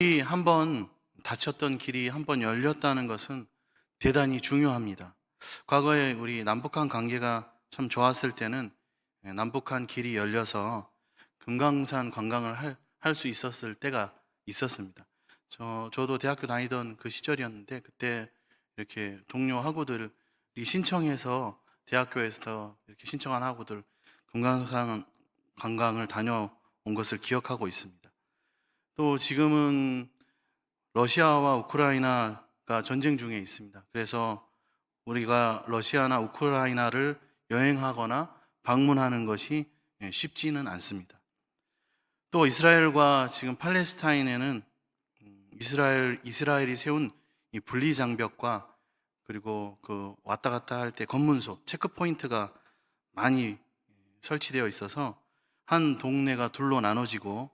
이 한 번 닫혔던 길이 한 번 열렸다는 것은 대단히 중요합니다. 과거에 우리 남북한 관계가 참 좋았을 때는 남북한 길이 열려서 금강산 관광을 할 수 있었을 때가 있었습니다. 저도 대학교 다니던 그 시절이었는데, 그때 이렇게 동료 학우들이 신청해서 대학교에서 이렇게 신청한 학우들 금강산 관광을 다녀온 것을 기억하고 있습니다. 또 지금은 러시아와 우크라이나가 전쟁 중에 있습니다. 그래서 우리가 러시아나 우크라이나를 여행하거나 방문하는 것이 쉽지는 않습니다. 또 이스라엘과 지금 팔레스타인에는 이스라엘이 세운 이 분리 장벽과, 그리고 그 왔다 갔다 할 때 검문소, 체크 포인트가 많이 설치되어 있어서 한 동네가 둘로 나눠지고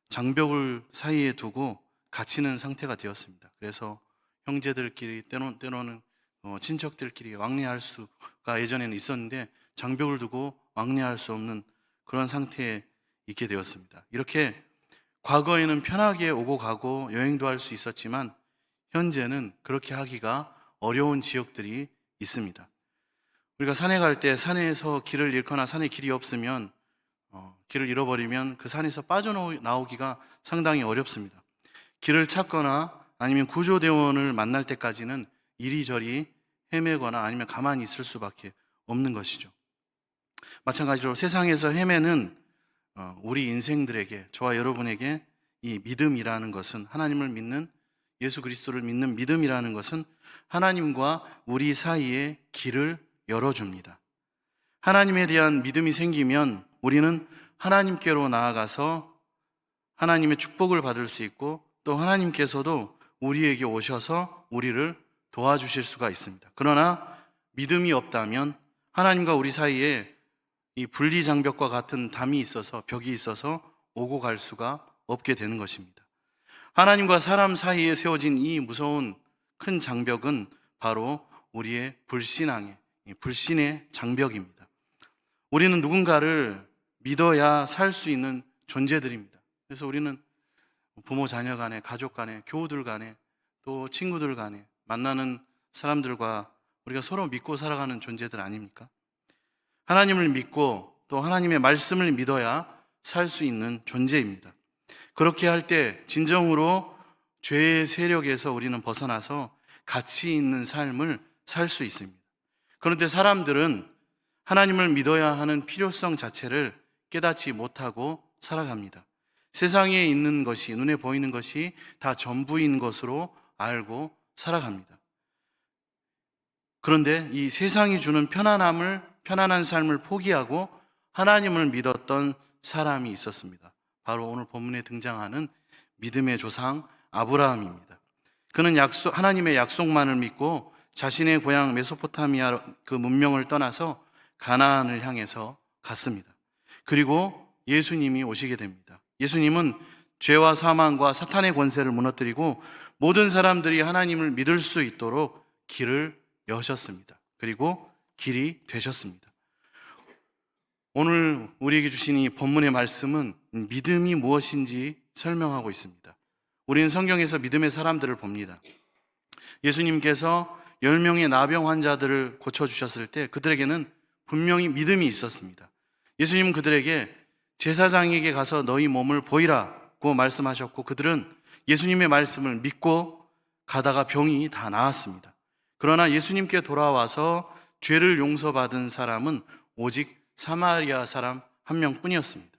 장벽을 사이에 두고 갇히는 상태가 되었습니다. 그래서 형제들끼리, 때로는 친척들끼리 왕래할 수가 예전에는 있었는데, 장벽을 두고 왕래할 수 없는 그런 상태에 있게 되었습니다. 이렇게 과거에는 편하게 오고 가고 여행도 할 수 있었지만, 현재는 그렇게 하기가 어려운 지역들이 있습니다. 우리가 산에 갈 때 산에서 길을 잃거나 산에 길이 없으면, 길을 잃어버리면 그 산에서 빠져나오기가 상당히 어렵습니다. 길을 찾거나 아니면 구조대원을 만날 때까지는 이리저리 헤매거나 아니면 가만히 있을 수밖에 없는 것이죠. 마찬가지로 세상에서 헤매는 우리 인생들에게, 저와 여러분에게 이 믿음이라는 것은, 하나님을 믿는, 예수 그리스도를 믿는 믿음이라는 것은 하나님과 우리 사이에 길을 열어줍니다. 하나님에 대한 믿음이 생기면 우리는 하나님께로 나아가서 하나님의 축복을 받을 수 있고, 또 하나님께서도 우리에게 오셔서 우리를 도와주실 수가 있습니다. 그러나 믿음이 없다면 하나님과 우리 사이에 이 분리장벽과 같은 담이 있어서, 벽이 있어서 오고 갈 수가 없게 되는 것입니다. 하나님과 사람 사이에 세워진 이 무서운 큰 장벽은 바로 우리의 불신의 장벽입니다. 우리는 누군가를 믿어야 살 수 있는 존재들입니다. 그래서 우리는 부모 자녀 간에, 가족 간에, 교우들 간에, 또 친구들 간에 만나는 사람들과 우리가 서로 믿고 살아가는 존재들 아닙니까? 하나님을 믿고 또 하나님의 말씀을 믿어야 살 수 있는 존재입니다. 그렇게 할 때 진정으로 죄의 세력에서 우리는 벗어나서 가치 있는 삶을 살 수 있습니다. 그런데 사람들은 하나님을 믿어야 하는 필요성 자체를 깨닫지 못하고 살아갑니다. 세상에 있는 것이, 눈에 보이는 것이 다 전부인 것으로 알고 살아갑니다. 그런데 이 세상이 주는 편안한 삶을 포기하고 하나님을 믿었던 사람이 있었습니다. 바로 오늘 본문에 등장하는 믿음의 조상 아브라함입니다. 그는 하나님의 약속만을 믿고 자신의 고향 메소포타미아 그 문명을 떠나서 가나안을 향해서 갔습니다. 그리고 예수님이 오시게 됩니다. 예수님은 죄와 사망과 사탄의 권세를 무너뜨리고 모든 사람들이 하나님을 믿을 수 있도록 길을 여셨습니다. 그리고 길이 되셨습니다. 오늘 우리에게 주신 이 본문의 말씀은 믿음이 무엇인지 설명하고 있습니다. 우리는 성경에서 믿음의 사람들을 봅니다. 예수님께서 10명의 나병 환자들을 고쳐주셨을 때 그들에게는 분명히 믿음이 있었습니다. 예수님은 그들에게 제사장에게 가서 너희 몸을 보이라고 말씀하셨고, 그들은 예수님의 말씀을 믿고 가다가 병이 다 나았습니다. 그러나 예수님께 돌아와서 죄를 용서받은 사람은 오직 사마리아 사람 한 명뿐이었습니다.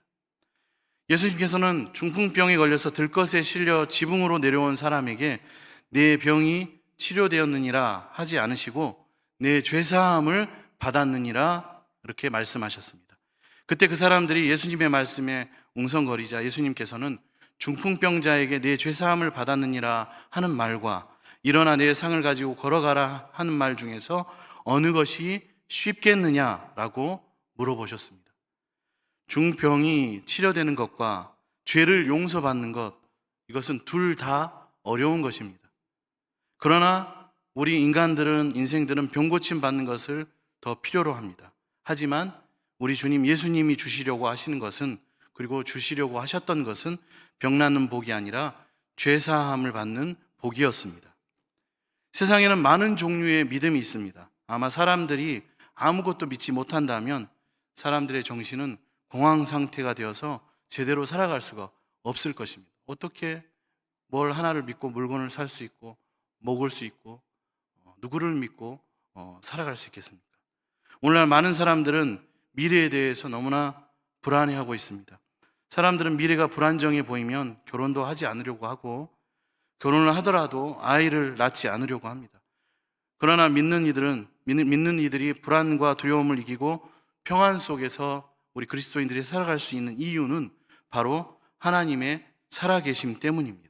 예수님께서는 중풍병에 걸려서 들것에 실려 지붕으로 내려온 사람에게 내 병이 치료되었느니라 하지 않으시고 내 죄사함을 받았느니라 이렇게 말씀하셨습니다. 그때 그 사람들이 예수님의 말씀에 웅성거리자 예수님께서는 중풍병자에게 내 죄사함을 받았느니라 하는 말과 일어나 내 상을 가지고 걸어가라 하는 말 중에서 어느 것이 쉽겠느냐라고 물어보셨습니다. 중병이 치료되는 것과 죄를 용서받는 것, 이것은 둘 다 어려운 것입니다. 그러나 우리 인생들은 병고침 받는 것을 더 필요로 합니다. 하지만 우리 주님 예수님이 주시려고 하시는 것은, 그리고 주시려고 하셨던 것은 병 낫는 복이 아니라 죄사함을 받는 복이었습니다. 세상에는 많은 종류의 믿음이 있습니다. 아마 사람들이 아무것도 믿지 못한다면 사람들의 정신은 공황 상태가 되어서 제대로 살아갈 수가 없을 것입니다. 어떻게 뭘 하나를 믿고 물건을 살 수 있고 먹을 수 있고 누구를 믿고 살아갈 수 있겠습니까? 오늘날 많은 사람들은 미래에 대해서 너무나 불안해하고 있습니다. 사람들은 미래가 불안정해 보이면 결혼도 하지 않으려고 하고, 결혼을 하더라도 아이를 낳지 않으려고 합니다. 그러나 믿는 이들이 불안과 두려움을 이기고 평안 속에서 우리 그리스도인들이 살아갈 수 있는 이유는 바로 하나님의 살아계심 때문입니다.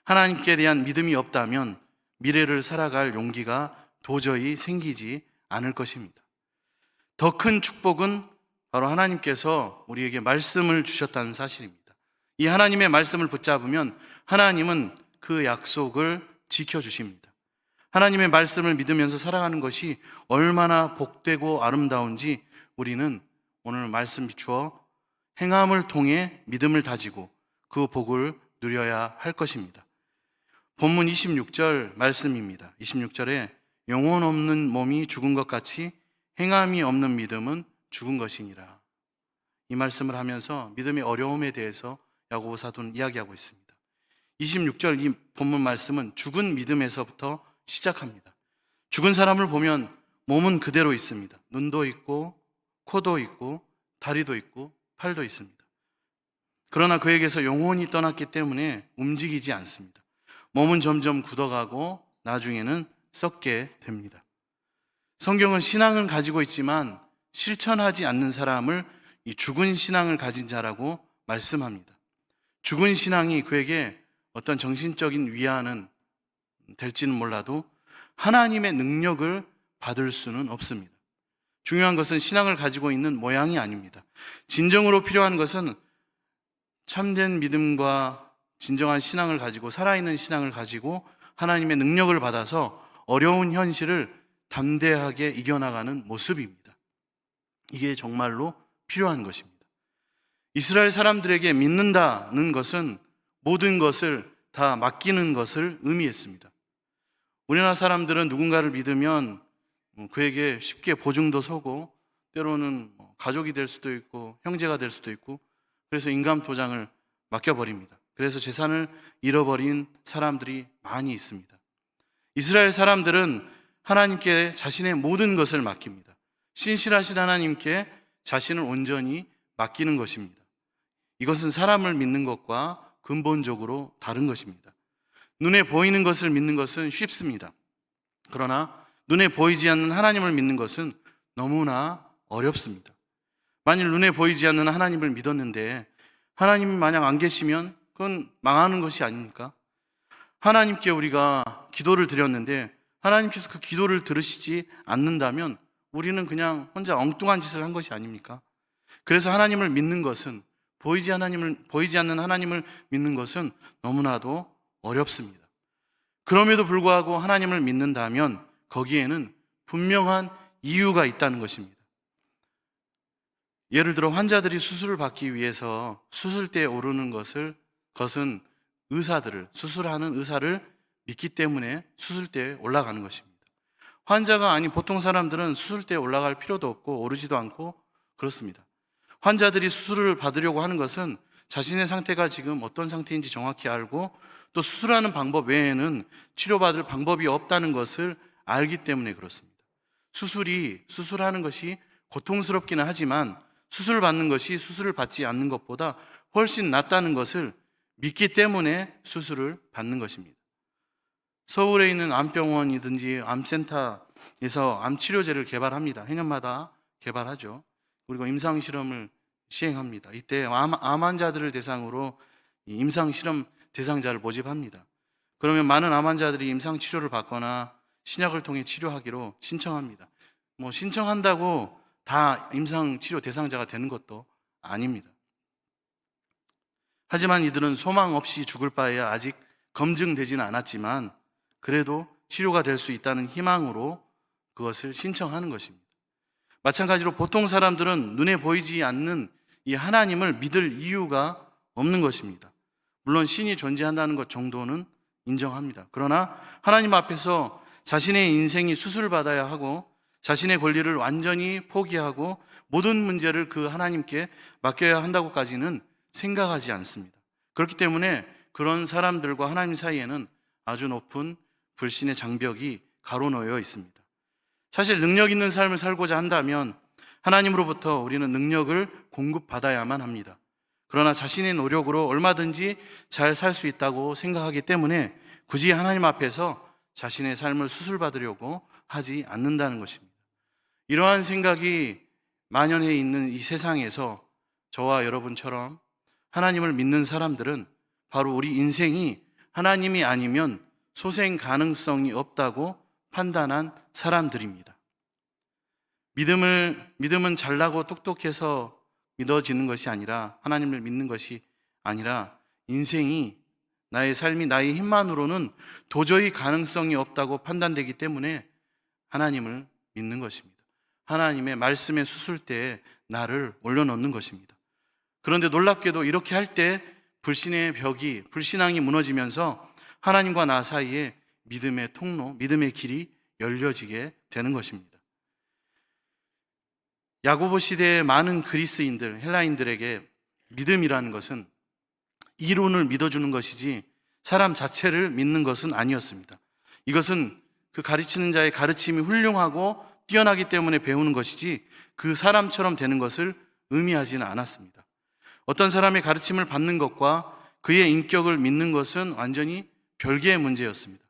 하나님께 대한 믿음이 없다면 미래를 살아갈 용기가 도저히 생기지 않을 것입니다. 더 큰 축복은 바로 하나님께서 우리에게 말씀을 주셨다는 사실입니다. 이 하나님의 말씀을 붙잡으면 하나님은 그 약속을 지켜주십니다. 하나님의 말씀을 믿으면서 살아가는 것이 얼마나 복되고 아름다운지 우리는 오늘 말씀 비추어 행함을 통해 믿음을 다지고 그 복을 누려야 할 것입니다. 본문 26절 말씀입니다. 26절에 영혼 없는 몸이 죽은 것 같이 행함이 없는 믿음은 죽은 것이니라. 이 말씀을 하면서 믿음의 어려움에 대해서 야고보 사도는 이야기하고 있습니다. 26절 이 본문 말씀은 죽은 믿음에서부터 시작합니다. 죽은 사람을 보면 몸은 그대로 있습니다. 눈도 있고 코도 있고 다리도 있고 팔도 있습니다. 그러나 그에게서 영혼이 떠났기 때문에 움직이지 않습니다. 몸은 점점 굳어가고 나중에는 썩게 됩니다. 성경은 신앙을 가지고 있지만 실천하지 않는 사람을 이 죽은 신앙을 가진 자라고 말씀합니다. 죽은 신앙이 그에게 어떤 정신적인 위안은 될지는 몰라도 하나님의 능력을 받을 수는 없습니다. 중요한 것은 신앙을 가지고 있는 모양이 아닙니다. 진정으로 필요한 것은 참된 믿음과 진정한 신앙을 가지고, 살아있는 신앙을 가지고 하나님의 능력을 받아서 어려운 현실을 담대하게 이겨나가는 모습입니다. 이게 정말로 필요한 것입니다. 이스라엘 사람들에게 믿는다는 것은 모든 것을 다 맡기는 것을 의미했습니다. 우리나라 사람들은 누군가를 믿으면 그에게 쉽게 보증도 서고, 때로는 가족이 될 수도 있고 형제가 될 수도 있고, 그래서 인감도장을 맡겨버립니다. 그래서 재산을 잃어버린 사람들이 많이 있습니다. 이스라엘 사람들은 하나님께 자신의 모든 것을 맡깁니다. 신실하신 하나님께 자신을 온전히 맡기는 것입니다. 이것은 사람을 믿는 것과 근본적으로 다른 것입니다. 눈에 보이는 것을 믿는 것은 쉽습니다. 그러나 눈에 보이지 않는 하나님을 믿는 것은 너무나 어렵습니다. 만일 눈에 보이지 않는 하나님을 믿었는데 하나님이 만약 안 계시면 그건 망하는 것이 아닙니까? 하나님께 우리가 기도를 드렸는데 하나님께서 그 기도를 들으시지 않는다면 우리는 그냥 혼자 엉뚱한 짓을 한 것이 아닙니까? 그래서 하나님을 믿는 것은, 보이지 않는 하나님을 믿는 것은 너무나도 어렵습니다. 그럼에도 불구하고 하나님을 믿는다면 거기에는 분명한 이유가 있다는 것입니다. 예를 들어 환자들이 수술을 받기 위해서 수술대에 오르는 것은 수술하는 의사를 믿기 때문에 수술대에 올라가는 것입니다. 환자가 아닌 보통 사람들은 수술대에 올라갈 필요도 없고 오르지도 않고 그렇습니다. 환자들이 수술을 받으려고 하는 것은 자신의 상태가 지금 어떤 상태인지 정확히 알고, 또 수술하는 방법 외에는 치료받을 방법이 없다는 것을 알기 때문에 그렇습니다. 수술하는 것이 고통스럽기는 하지만 수술을 받는 것이 수술을 받지 않는 것보다 훨씬 낫다는 것을 믿기 때문에 수술을 받는 것입니다. 서울에 있는 암병원이든지 암센터에서 암치료제를 개발합니다. 해년마다 개발하죠. 그리고 임상실험을 시행합니다. 이때 암 환자들을 대상으로 임상실험 대상자를 모집합니다. 그러면 많은 암 환자들이 임상치료를 받거나 신약을 통해 치료하기로 신청합니다. 신청한다고 다 임상치료 대상자가 되는 것도 아닙니다. 하지만 이들은 소망 없이 죽을 바에야 아직 검증되지는 않았지만 그래도 치료가 될 수 있다는 희망으로 그것을 신청하는 것입니다. 마찬가지로 보통 사람들은 눈에 보이지 않는 이 하나님을 믿을 이유가 없는 것입니다. 물론 신이 존재한다는 것 정도는 인정합니다. 그러나 하나님 앞에서 자신의 인생이 수술받아야 하고 자신의 권리를 완전히 포기하고 모든 문제를 그 하나님께 맡겨야 한다고까지는 생각하지 않습니다. 그렇기 때문에 그런 사람들과 하나님 사이에는 아주 높은 불신의 장벽이 가로놓여 있습니다. 사실 능력 있는 삶을 살고자 한다면 하나님으로부터 우리는 능력을 공급받아야만 합니다. 그러나 자신의 노력으로 얼마든지 잘 살 수 있다고 생각하기 때문에 굳이 하나님 앞에서 자신의 삶을 수술받으려고 하지 않는다는 것입니다. 이러한 생각이 만연해 있는 이 세상에서 저와 여러분처럼 하나님을 믿는 사람들은 바로 우리 인생이 하나님이 아니면 소생 가능성이 없다고 판단한 사람들입니다. 믿음은 잘나고 똑똑해서 믿어지는 것이 아니라, 하나님을 믿는 것이 아니라 인생이, 나의 삶이 나의 힘만으로는 도저히 가능성이 없다고 판단되기 때문에 하나님을 믿는 것입니다. 하나님의 말씀의 수술대에 나를 올려놓는 것입니다. 그런데 놀랍게도 이렇게 할 때 불신의 벽이, 불신앙이 무너지면서 하나님과 나 사이에 믿음의 통로, 믿음의 길이 열려지게 되는 것입니다. 야고보 시대의 많은 그리스인들, 헬라인들에게 믿음이라는 것은 이론을 믿어주는 것이지 사람 자체를 믿는 것은 아니었습니다. 이것은 그 가르치는 자의 가르침이 훌륭하고 뛰어나기 때문에 배우는 것이지 그 사람처럼 되는 것을 의미하지는 않았습니다. 어떤 사람의 가르침을 받는 것과 그의 인격을 믿는 것은 완전히 별개의 문제였습니다.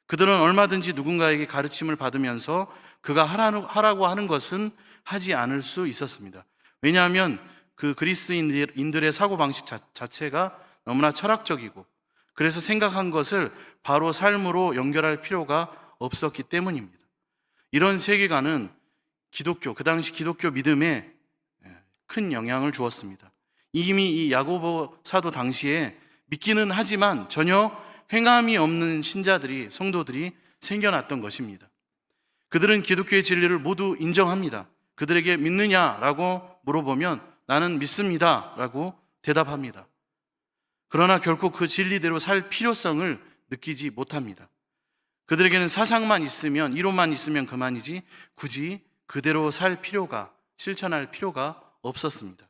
그들은 얼마든지 누군가에게 가르침을 받으면서 그가 하라고 하는 것은 하지 않을 수 있었습니다. 왜냐하면 그 그리스인들의 사고방식 자체가 너무나 철학적이고, 그래서 생각한 것을 바로 삶으로 연결할 필요가 없었기 때문입니다. 이런 세계관은 그 당시 기독교 믿음에 큰 영향을 주었습니다. 이미 이 야고보 사도 당시에 믿기는 하지만 전혀 행함이 없는 신자들이, 성도들이 생겨났던 것입니다. 그들은 기독교의 진리를 모두 인정합니다. 그들에게 믿느냐라고 물어보면 나는 믿습니다 라고 대답합니다. 그러나 결코 그 진리대로 살 필요성을 느끼지 못합니다. 그들에게는 사상만 있으면, 이론만 있으면 그만이지 굳이 그대로 살 필요가, 실천할 필요가 없었습니다.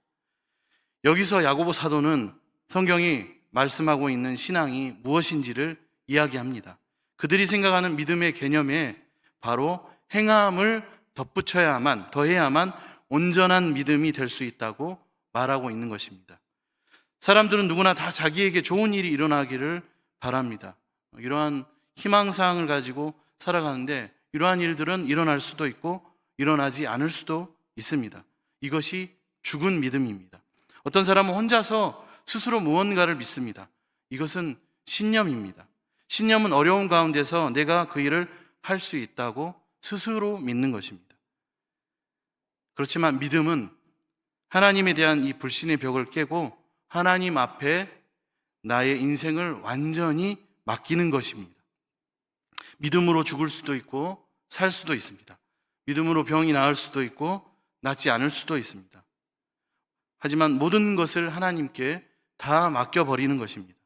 여기서 야고보 사도는 성경이 말씀하고 있는 신앙이 무엇인지를 이야기합니다. 그들이 생각하는 믿음의 개념에 바로 행함을 더해야만 온전한 믿음이 될 수 있다고 말하고 있는 것입니다. 사람들은 누구나 다 자기에게 좋은 일이 일어나기를 바랍니다. 이러한 희망사항을 가지고 살아가는데 이러한 일들은 일어날 수도 있고 일어나지 않을 수도 있습니다. 이것이 죽은 믿음입니다. 어떤 사람은 혼자서 스스로 무언가를 믿습니다. 이것은 신념입니다. 신념은 어려운 가운데서 내가 그 일을 할 수 있다고 스스로 믿는 것입니다. 그렇지만 믿음은 하나님에 대한 이 불신의 벽을 깨고 하나님 앞에 나의 인생을 완전히 맡기는 것입니다. 믿음으로 죽을 수도 있고 살 수도 있습니다. 믿음으로 병이 나을 수도 있고 낫지 않을 수도 있습니다. 하지만 모든 것을 하나님께 다 맡겨버리는 것입니다.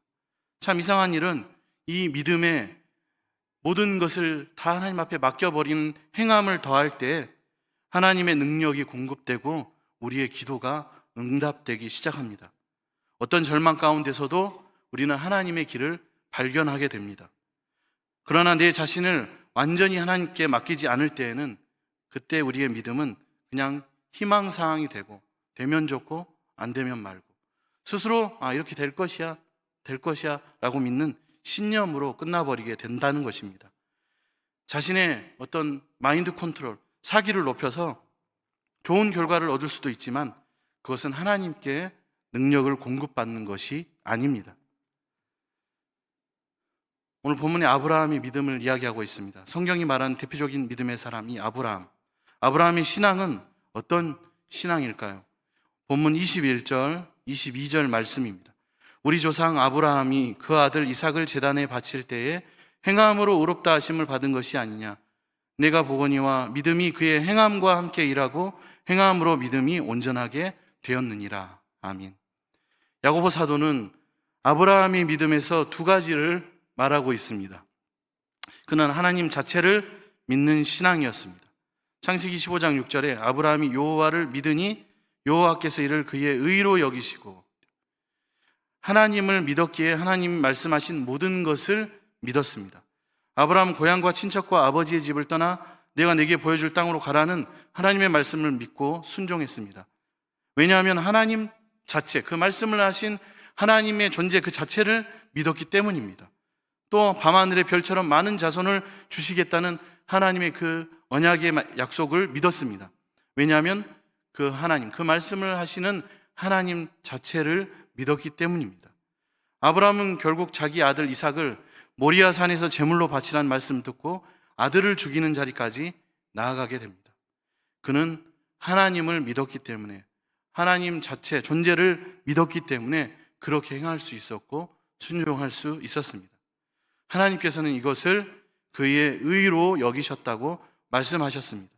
참 이상한 일은 이 믿음에 모든 것을 다 하나님 앞에 맡겨버리는 행함을 더할 때 하나님의 능력이 공급되고 우리의 기도가 응답되기 시작합니다. 어떤 절망 가운데서도 우리는 하나님의 길을 발견하게 됩니다. 그러나 내 자신을 완전히 하나님께 맡기지 않을 때에는 그때 우리의 믿음은 그냥 희망사항이 되면 좋고 안 되면 말고 스스로 이렇게 될 것이야 라고 믿는 신념으로 끝나버리게 된다는 것입니다. 자신의 어떤 마인드 컨트롤, 사기를 높여서 좋은 결과를 얻을 수도 있지만 그것은 하나님께 능력을 공급받는 것이 아닙니다. 오늘 본문에 아브라함의 믿음을 이야기하고 있습니다. 성경이 말하는 대표적인 믿음의 사람이 아브라함의 신앙은 어떤 신앙일까요? 본문 21절, 22절 말씀입니다. 우리 조상 아브라함이 그 아들 이삭을 제단에 바칠 때에 행함으로 의롭다 하심을 받은 것이 아니냐. 내가 보거니와 믿음이 그의 행함과 함께 일하고 행함으로 믿음이 온전하게 되었느니라. 아멘. 야고보 사도는 아브라함의 믿음에서 두 가지를 말하고 있습니다. 그는 하나님 자체를 믿는 신앙이었습니다. 창세기 15장 6절에 아브라함이 여호와를 믿으니 여호와께서 이를 그의 의로 여기시고, 하나님을 믿었기에 하나님 말씀하신 모든 것을 믿었습니다. 아브라함은 고향과 친척과 아버지의 집을 떠나 내가 내게 보여줄 땅으로 가라는 하나님의 말씀을 믿고 순종했습니다. 왜냐하면 하나님 자체, 그 말씀을 하신 하나님의 존재 그 자체를 믿었기 때문입니다. 또 밤하늘의 별처럼 많은 자손을 주시겠다는 하나님의 그 언약의 약속을 믿었습니다. 왜냐하면 그 하나님, 그 말씀을 하시는 하나님 자체를 믿었기 때문입니다. 아브라함은 결국 자기 아들 이삭을 모리아 산에서 제물로 바치라는 말씀을 듣고 아들을 죽이는 자리까지 나아가게 됩니다. 그는 하나님을 믿었기 때문에, 하나님 자체 존재를 믿었기 때문에 그렇게 행할 수 있었고 순종할 수 있었습니다. 하나님께서는 이것을 그의 의로 여기셨다고 말씀하셨습니다.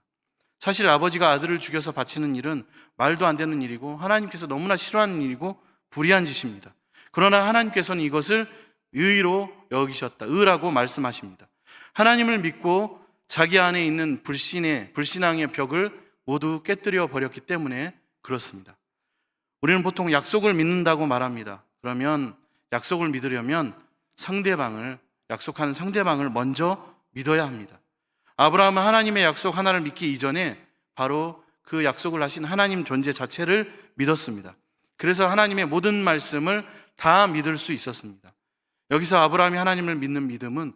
사실 아버지가 아들을 죽여서 바치는 일은 말도 안 되는 일이고 하나님께서 너무나 싫어하는 일이고 불의한 짓입니다. 그러나 하나님께서는 이것을 의로 여기셨다, 의라고 말씀하십니다. 하나님을 믿고 자기 안에 있는 불신앙의 벽을 모두 깨뜨려 버렸기 때문에 그렇습니다. 우리는 보통 약속을 믿는다고 말합니다. 그러면 약속을 믿으려면 약속하는 상대방을 먼저 믿어야 합니다. 아브라함은 하나님의 약속 하나를 믿기 이전에 바로 그 약속을 하신 하나님 존재 자체를 믿었습니다. 그래서 하나님의 모든 말씀을 다 믿을 수 있었습니다. 여기서 아브라함이 하나님을 믿는 믿음은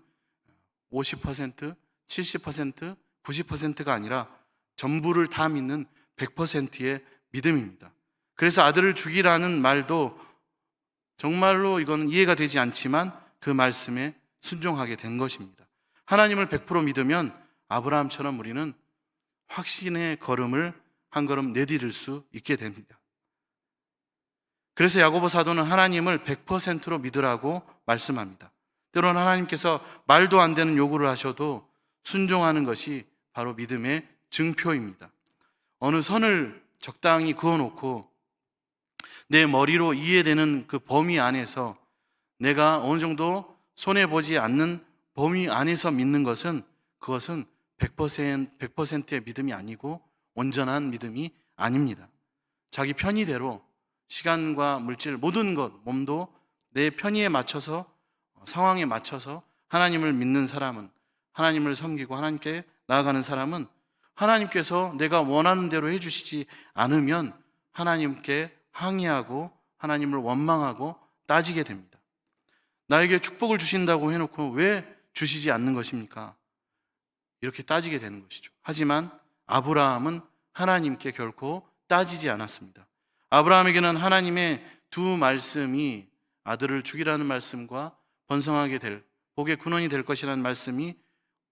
50%, 70%, 90%가 아니라 전부를 다 믿는 100%의 믿음입니다. 그래서 아들을 죽이라는 말도 정말로 이건 이해가 되지 않지만 그 말씀에 순종하게 된 것입니다. 하나님을 100% 믿으면 아브라함처럼 우리는 확신의 걸음을 한 걸음 내디딜 수 있게 됩니다. 그래서 야고보 사도는 하나님을 100%로 믿으라고 말씀합니다. 때로는 하나님께서 말도 안 되는 요구를 하셔도 순종하는 것이 바로 믿음의 증표입니다. 어느 선을 적당히 그어놓고 내 머리로 이해되는 그 범위 안에서 내가 어느 정도 손해보지 않는 범위 안에서 믿는 것은, 그것은 100%의 믿음이 아니고 온전한 믿음이 아닙니다. 자기 편의대로 시간과 물질, 모든 것, 몸도 내 편의에 맞춰서, 상황에 맞춰서 하나님을 믿는 사람은, 하나님을 섬기고 하나님께 나아가는 사람은 하나님께서 내가 원하는 대로 해주시지 않으면 하나님께 항의하고 하나님을 원망하고 따지게 됩니다. 나에게 축복을 주신다고 해놓고 왜 주시지 않는 것입니까? 이렇게 따지게 되는 것이죠. 하지만 아브라함은 하나님께 결코 따지지 않았습니다. 아브라함에게는 하나님의 두 말씀이, 아들을 죽이라는 말씀과 번성하게 될, 복의 근원이 될 것이라는 말씀이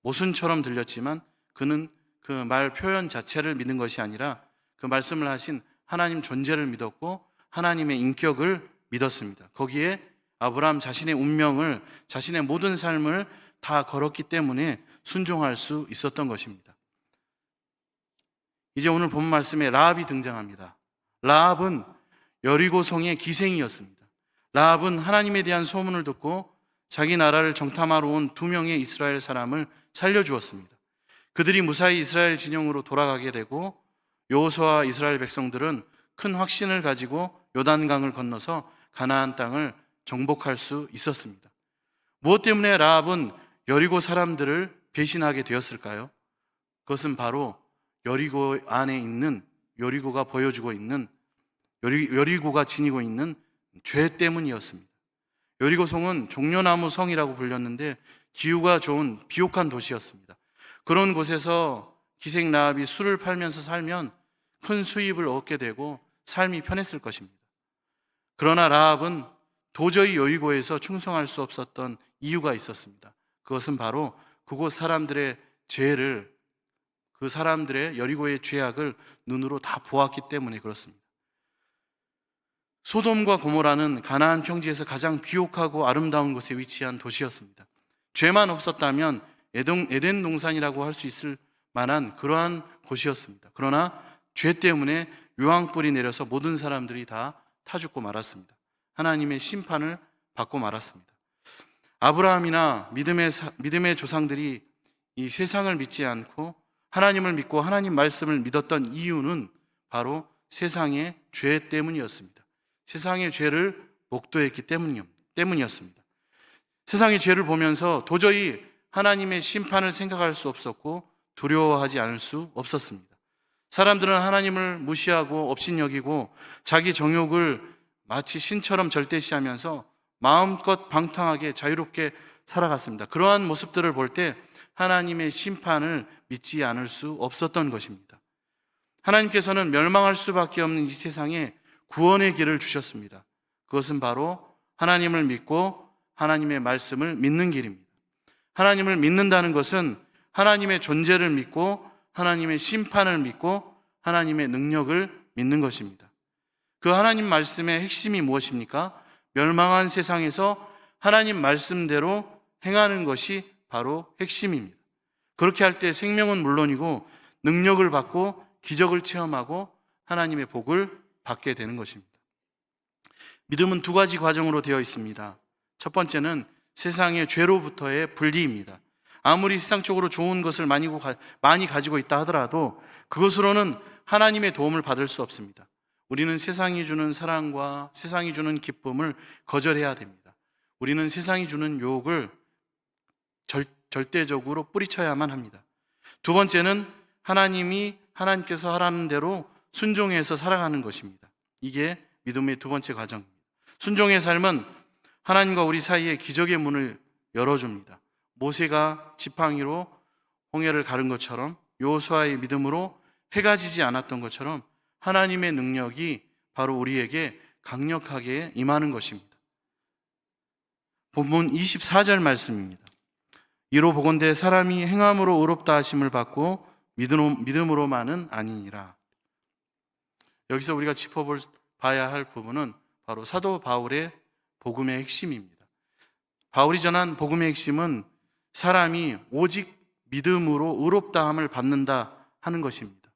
모순처럼 들렸지만 그는 그 말 표현 자체를 믿는 것이 아니라 그 말씀을 하신 하나님 존재를 믿었고 하나님의 인격을 믿었습니다. 거기에 아브라함 자신의 운명을, 자신의 모든 삶을 다 걸었기 때문에 순종할 수 있었던 것입니다. 이제 오늘 본 말씀에 라합이 등장합니다. 라합은 여리고성의 기생이었습니다. 라합은 하나님에 대한 소문을 듣고 자기 나라를 정탐하러 온 2명의 이스라엘 사람을 살려주었습니다. 그들이 무사히 이스라엘 진영으로 돌아가게 되고 여호수아와 이스라엘 백성들은 큰 확신을 가지고 요단강을 건너서 가나안 땅을 정복할 수 있었습니다. 무엇 때문에 라합은 여리고 사람들을 배신하게 되었을까요? 그것은 바로 여리고 안에 있는, 여리고가 보여주고 있는, 여리고가 지니고 있는 죄 때문이었습니다. 여리고성은 종려나무 성이라고 불렸는데 기후가 좋은 비옥한 도시였습니다. 그런 곳에서 기생 라합이 술을 팔면서 살면 큰 수입을 얻게 되고 삶이 편했을 것입니다. 그러나 라합은 도저히 여리고에서 충성할 수 없었던 이유가 있었습니다. 그것은 바로 그곳 사람들의 죄를, 그 사람들의 여리고의 죄악을 눈으로 다 보았기 때문에 그렇습니다. 소돔과 고모라는 가나안 평지에서 가장 비옥하고 아름다운 곳에 위치한 도시였습니다. 죄만 없었다면 에덴 동산이라고 할 수 있을 만한 그러한 곳이었습니다. 그러나 죄 때문에 유황불이 내려서 모든 사람들이 다 타 죽고 말았습니다. 하나님의 심판을 받고 말았습니다. 아브라함이나 믿음의 조상들이 이 세상을 믿지 않고 하나님을 믿고 하나님 말씀을 믿었던 이유는 바로 세상의 죄 때문이었습니다. 세상의 죄를 목도했기 때문이었습니다. 세상의 죄를 보면서 도저히 하나님의 심판을 생각할 수 없었고 두려워하지 않을 수 없었습니다. 사람들은 하나님을 무시하고 업신여기고 자기 정욕을 마치 신처럼 절대시하면서 마음껏 방탕하게 자유롭게 살아갔습니다. 그러한 모습들을 볼 때 하나님의 심판을 믿지 않을 수 없었던 것입니다. 하나님께서는 멸망할 수밖에 없는 이 세상에 구원의 길을 주셨습니다. 그것은 바로 하나님을 믿고 하나님의 말씀을 믿는 길입니다. 하나님을 믿는다는 것은 하나님의 존재를 믿고 하나님의 심판을 믿고 하나님의 능력을 믿는 것입니다. 그 하나님 말씀의 핵심이 무엇입니까? 멸망한 세상에서 하나님 말씀대로 행하는 것이 바로 핵심입니다. 그렇게 할 때 생명은 물론이고 능력을 받고 기적을 체험하고 하나님의 복을 받게 되는 것입니다. 믿음은 두 가지 과정으로 되어 있습니다. 첫 번째는 세상의 죄로부터의 분리입니다. 아무리 세상적으로 좋은 것을 많이 가지고 있다 하더라도 그것으로는 하나님의 도움을 받을 수 없습니다. 우리는 세상이 주는 사랑과 세상이 주는 기쁨을 거절해야 됩니다. 우리는 세상이 주는 유혹을 절대적으로 뿌리쳐야만 합니다. 두 번째는 하나님께서 하라는 대로 순종해서 살아가는 것입니다. 이게 믿음의 두 번째 과정입니다. 순종의 삶은 하나님과 우리 사이에 기적의 문을 열어줍니다. 모세가 지팡이로 홍해를 가른 것처럼 여호수아의 믿음으로 해가 지지 않았던 것처럼 하나님의 능력이 바로 우리에게 강력하게 임하는 것입니다. 본문 24절 말씀입니다. 이로 보건대 사람이 행함으로 의롭다 하심을 받고 믿음으로만은 아니니라. 여기서 우리가 짚어봐야 할 부분은 바로 사도 바울의 복음의 핵심입니다. 바울이 전한 복음의 핵심은 사람이 오직 믿음으로 의롭다함을 받는다 하는 것입니다.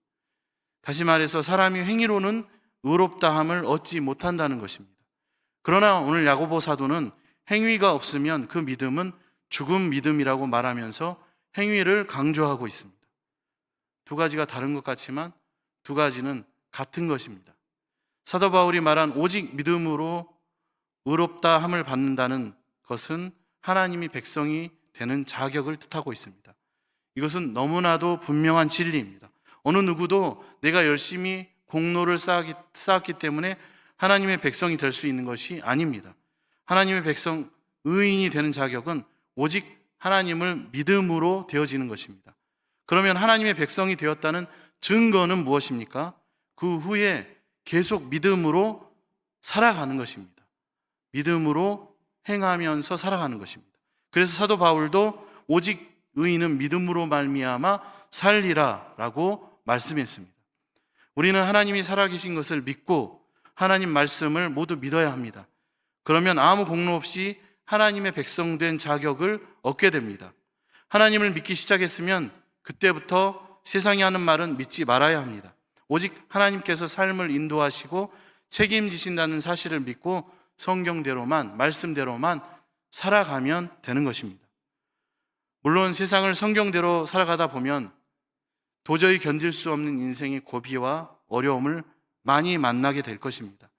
다시 말해서 사람이 행위로는 의롭다함을 얻지 못한다는 것입니다. 그러나 오늘 야고보 사도는 행위가 없으면 그 믿음은 죽은 믿음이라고 말하면서 행위를 강조하고 있습니다. 두 가지가 다른 것 같지만 두 가지는 같은 것입니다. 사도 바울이 말한 오직 믿음으로 의롭다함을 받는다는 것은 하나님이 백성이 되는 자격을 뜻하고 있습니다. 이것은 너무나도 분명한 진리입니다. 어느 누구도 내가 열심히 공로를 쌓았기 때문에 하나님의 백성이 될 수 있는 것이 아닙니다. 하나님의 백성, 의인이 되는 자격은 오직 하나님을 믿음으로 되어지는 것입니다. 그러면 하나님의 백성이 되었다는 증거는 무엇입니까? 그 후에 계속 믿음으로 살아가는 것입니다. 믿음으로 행하면서 살아가는 것입니다. 그래서 사도 바울도 오직 의인은 믿음으로 말미암아 살리라 라고 말씀했습니다. 우리는 하나님이 살아계신 것을 믿고 하나님 말씀을 모두 믿어야 합니다. 그러면 아무 공로 없이 하나님의 백성 된 자격을 얻게 됩니다. 하나님을 믿기 시작했으면 그때부터 세상이 하는 말은 믿지 말아야 합니다. 오직 하나님께서 삶을 인도하시고 책임지신다는 사실을 믿고 성경대로만, 말씀대로만 살아가면 되는 것입니다. 물론 세상을 성경대로 살아가다 보면 도저히 견딜 수 없는 인생의 고비와 어려움을 많이 만나게 될 것입니다.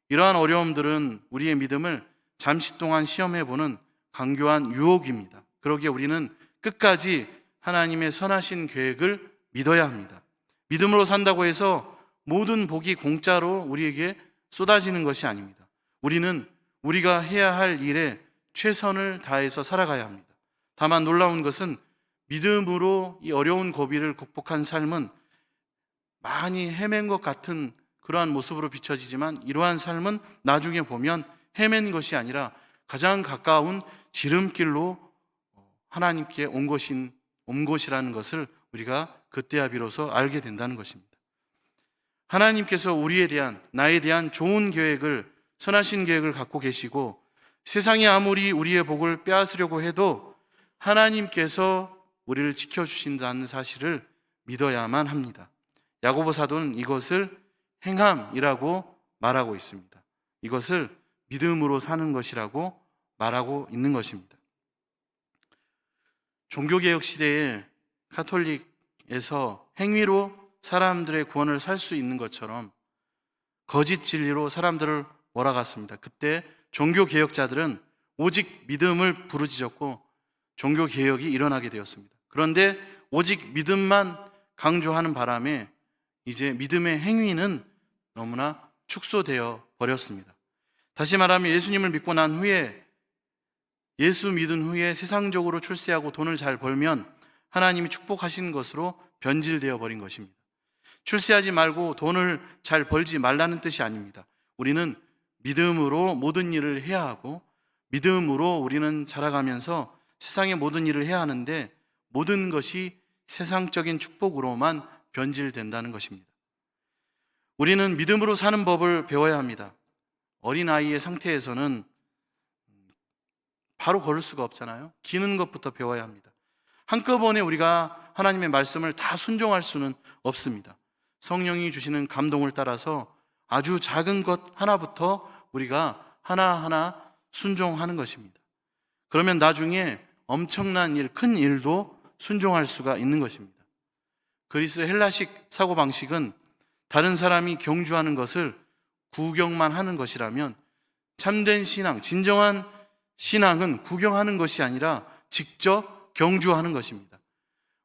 이러한 어려움들은 우리의 믿음을 잠시 동안 시험해보는 강교한 유혹입니다. 그러기에 우리는 끝까지 하나님의 선하신 계획을 믿어야 합니다. 믿음으로 산다고 해서 모든 복이 공짜로 우리에게 쏟아지는 것이 아닙니다. 우리는 우리가 해야 할 일에 최선을 다해서 살아가야 합니다. 다만 놀라운 것은 믿음으로 이 어려운 고비를 극복한 삶은 많이 헤맨 것 같은 그러한 모습으로 비춰지지만 이러한 삶은 나중에 보면 헤맨 것이 아니라 가장 가까운 지름길로 하나님께 온 곳이라는 것을 우리가 그때야 비로소 알게 된다는 것입니다. 하나님께서 나에 대한 좋은 계획을, 선하신 계획을 갖고 계시고 세상이 아무리 우리의 복을 빼앗으려고 해도 하나님께서 우리를 지켜주신다는 사실을 믿어야만 합니다. 야고보 사도는 이것을 행함이라고 말하고 있습니다. 이것을 믿음으로 사는 것이라고 말하고 있는 것입니다. 종교개혁 시대에 가톨릭에서 행위로 사람들의 구원을 살 수 있는 것처럼 거짓 진리로 사람들을 몰아갔습니다. 그때 종교개혁자들은 오직 믿음을 부르짖었고 종교개혁이 일어나게 되었습니다. 그런데 오직 믿음만 강조하는 바람에 이제 믿음의 행위는 너무나 축소되어 버렸습니다. 다시 말하면 예수님을 믿고 난 후에, 예수 믿은 후에 세상적으로 출세하고 돈을 잘 벌면 하나님이 축복하시는 것으로 변질되어 버린 것입니다. 출세하지 말고 돈을 잘 벌지 말라는 뜻이 아닙니다. 우리는 믿음으로 모든 일을 해야 하고 믿음으로 우리는 자라가면서 세상의 모든 일을 해야 하는데 모든 것이 세상적인 축복으로만 변질된다는 것입니다. 우리는 믿음으로 사는 법을 배워야 합니다. 어린아이의 상태에서는 바로 걸을 수가 없잖아요. 기는 것부터 배워야 합니다. 한꺼번에 우리가 하나님의 말씀을 다 순종할 수는 없습니다. 성령이 주시는 감동을 따라서 아주 작은 것 하나부터 우리가 하나하나 순종하는 것입니다. 그러면 나중에 엄청난 일, 큰 일도 순종할 수가 있는 것입니다. 그리스 헬라식 사고방식은 다른 사람이 경주하는 것을 구경만 하는 것이라면 참된 신앙, 진정한 신앙은 구경하는 것이 아니라 직접 경주하는 것입니다.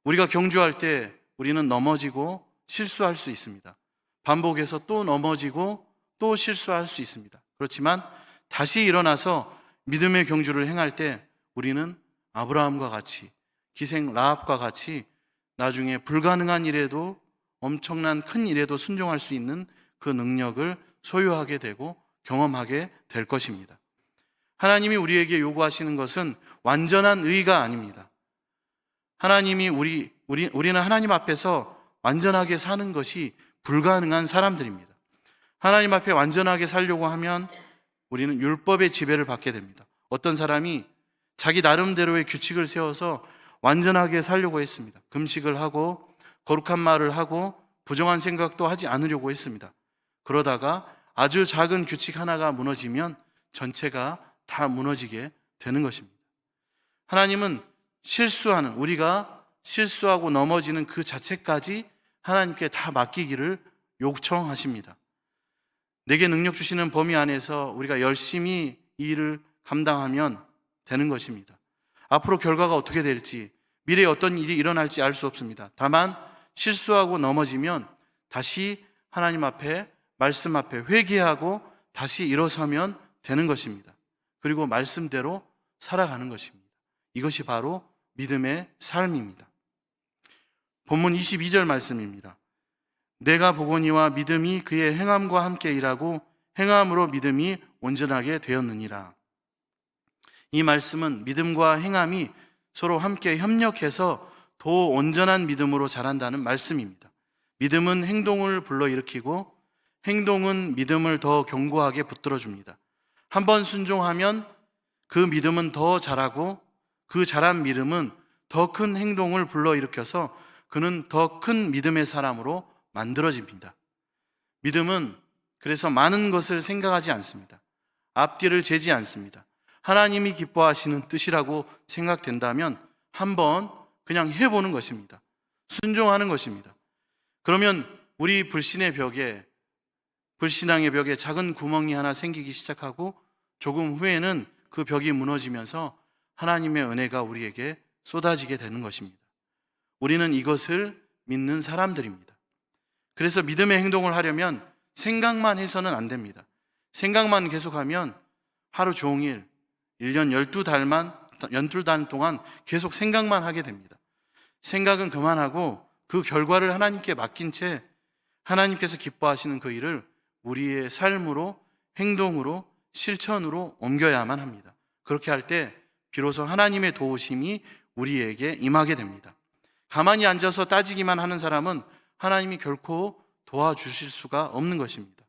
우리가 경주할 때 우리는 넘어지고 실수할 수 있습니다. 반복해서 또 넘어지고 또 실수할 수 있습니다. 그렇지만 다시 일어나서 믿음의 경주를 행할 때 우리는 아브라함과 같이, 기생 라합과 같이 나중에 불가능한 일에도 엄청난 큰 일에도 순종할 수 있는 그 능력을 소유하게 되고 경험하게 될 것입니다. 하나님이 우리에게 요구하시는 것은 완전한 의가 아닙니다. 하나님이 우리는 하나님 앞에서 완전하게 사는 것이 불가능한 사람들입니다. 하나님 앞에 완전하게 살려고 하면 우리는 율법의 지배를 받게 됩니다. 어떤 사람이 자기 나름대로의 규칙을 세워서 완전하게 살려고 했습니다. 금식을 하고 거룩한 말을 하고 부정한 생각도 하지 않으려고 했습니다. 그러다가 아주 작은 규칙 하나가 무너지면 전체가 다 무너지게 되는 것입니다. 하나님은 우리가 실수하고 넘어지는 그 자체까지 하나님께 다 맡기기를 요청하십니다. 내게 능력 주시는 범위 안에서 우리가 열심히 이 일을 감당하면 되는 것입니다. 앞으로 결과가 어떻게 될지, 미래에 어떤 일이 일어날지 알 수 없습니다. 다만 실수하고 넘어지면 다시 하나님 앞에, 말씀 앞에 회개하고 다시 일어서면 되는 것입니다. 그리고 말씀대로 살아가는 것입니다. 이것이 바로 믿음의 삶입니다. 본문 22절 말씀입니다. 내가 보거니와 믿음이 그의 행함과 함께 일하고 행함으로 믿음이 온전하게 되었느니라. 이 말씀은 믿음과 행함이 서로 함께 협력해서 더 온전한 믿음으로 자란다는 말씀입니다. 믿음은 행동을 불러일으키고 행동은 믿음을 더 견고하게 붙들어줍니다. 한번 순종하면 그 믿음은 더 자라고 그 자란 믿음은 더 큰 행동을 불러일으켜서 그는 더 큰 믿음의 사람으로 만들어집니다. 믿음은 그래서 많은 것을 생각하지 않습니다. 앞뒤를 재지 않습니다. 하나님이 기뻐하시는 뜻이라고 생각된다면 한번 그냥 해보는 것입니다. 순종하는 것입니다. 그러면 우리 불신앙의 벽에 작은 구멍이 하나 생기기 시작하고 조금 후에는 그 벽이 무너지면서 하나님의 은혜가 우리에게 쏟아지게 되는 것입니다. 우리는 이것을 믿는 사람들입니다. 그래서 믿음의 행동을 하려면 생각만 해서는 안 됩니다. 생각만 계속하면 하루 종일 1년 12달 동안 계속 생각만 하게 됩니다. 생각은 그만하고 그 결과를 하나님께 맡긴 채 하나님께서 기뻐하시는 그 일을 우리의 삶으로, 행동으로, 실천으로 옮겨야만 합니다. 그렇게 할 때 비로소 하나님의 도우심이 우리에게 임하게 됩니다. 가만히 앉아서 따지기만 하는 사람은 하나님이 결코 도와주실 수가 없는 것입니다.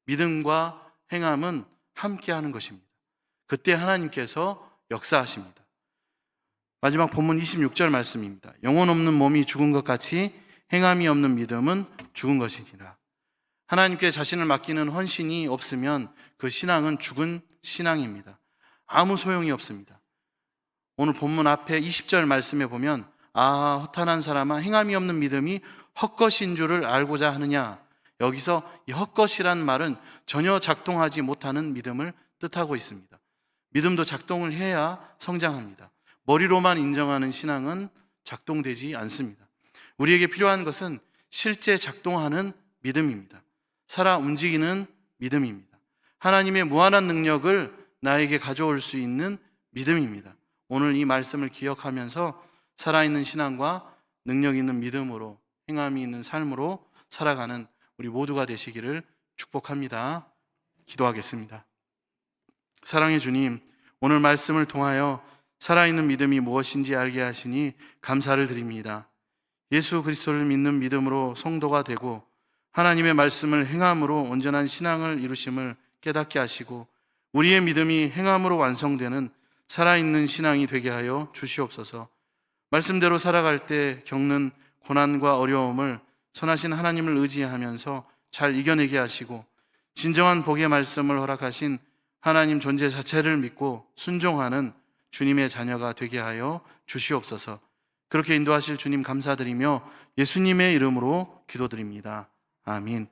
믿음과 행함은 함께 하는 것입니다. 그때 하나님께서 역사하십니다. 마지막 본문 26절 말씀입니다. 영혼 없는 몸이 죽은 것 같이 행함이 없는 믿음은 죽은 것이니라. 하나님께 자신을 맡기는 헌신이 없으면 그 신앙은 죽은 신앙입니다. 아무 소용이 없습니다. 오늘 본문 앞에 20절 말씀에 보면 허탄한 사람아 행함이 없는 믿음이 헛것인 줄을 알고자 하느냐. 여기서 이 헛것이란 말은 전혀 작동하지 못하는 믿음을 뜻하고 있습니다. 믿음도 작동을 해야 성장합니다. 머리로만 인정하는 신앙은 작동되지 않습니다. 우리에게 필요한 것은 실제 작동하는 믿음입니다. 살아 움직이는 믿음입니다. 하나님의 무한한 능력을 나에게 가져올 수 있는 믿음입니다. 오늘 이 말씀을 기억하면서 살아있는 신앙과 능력 있는 믿음으로 행함이 있는 삶으로 살아가는 우리 모두가 되시기를 축복합니다. 기도하겠습니다. 사랑의 주님, 오늘 말씀을 통하여 살아있는 믿음이 무엇인지 알게 하시니 감사를 드립니다. 예수 그리스도를 믿는 믿음으로 성도가 되고 하나님의 말씀을 행함으로 온전한 신앙을 이루심을 깨닫게 하시고 우리의 믿음이 행함으로 완성되는 살아있는 신앙이 되게 하여 주시옵소서. 말씀대로 살아갈 때 겪는 고난과 어려움을 선하신 하나님을 의지하면서 잘 이겨내게 하시고 진정한 복의 말씀을 허락하신 하나님 존재 자체를 믿고 순종하는 주님의 자녀가 되게 하여 주시옵소서. 그렇게 인도하실 주님 감사드리며 예수님의 이름으로 기도드립니다. 아멘.